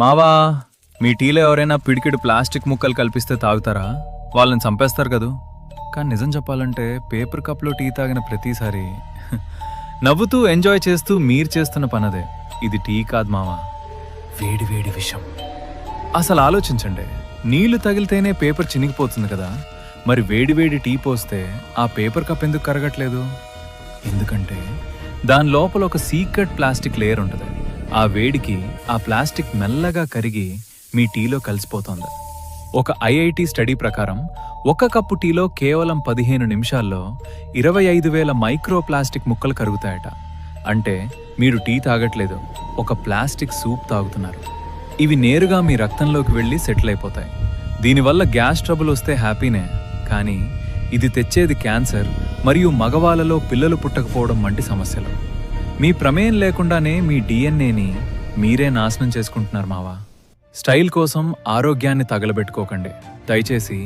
మావా, మీ టీలో ఎవరైనా పిడికిడు ప్లాస్టిక్ ముక్కలు కల్పిస్తే తాగుతారా? వాళ్ళని చంపేస్తారు కదూ. కానీ నిజం చెప్పాలంటే పేపర్ కప్లో టీ తాగిన ప్రతిసారి నవ్వుతూ ఎంజాయ్ చేస్తూ మీరు చేస్తున్న పనదే. ఇది టీ కాదు మావా, వేడి వేడి విషం. అసలు ఆలోచించండి, నీళ్లు తగిలితేనే పేపర్ చినిగిపోతుంది కదా, మరి వేడి వేడి టీ పోస్తే ఆ పేపర్ కప్ ఎందుకు కరగట్లేదు? ఎందుకంటే దాని లోపల ఒక సీక్రెట్ ప్లాస్టిక్ లేయర్ ఉంటుంది. ఆ వేడికి ఆ ప్లాస్టిక్ మెల్లగా కరిగి మీ టీలో కలిసిపోతుంది. ఒక ఐఐటి స్టడీ ప్రకారం ఒక కప్పు టీలో కేవలం 15 నిమిషాల్లో 25,000 మైక్రో ప్లాస్టిక్ ముక్కలు కరుగుతాయట. అంటే మీరు టీ తాగట్లేదు, ఒక ప్లాస్టిక్ సూప్ తాగుతున్నారు. ఇవి నేరుగా మీ రక్తంలోకి వెళ్ళి సెటిల్ అయిపోతాయి. దీనివల్ల గ్యాస్ ట్రబుల్ వస్తే హ్యాపీనే, కానీ ఇది తెచ్చేది క్యాన్సర్ మరియు మగవాళ్ళలో పిల్లలు పుట్టకపోవడం వంటి సమస్యలు. మీ ప్రమేయం లేకుండానే మీ డిఎన్ఏని మీరే నాశనం చేసుకుంటున్నారు మావా. స్టైల్ కోసం ఆరోగ్యాన్ని తగలబెట్టుకోకండి దయచేసి.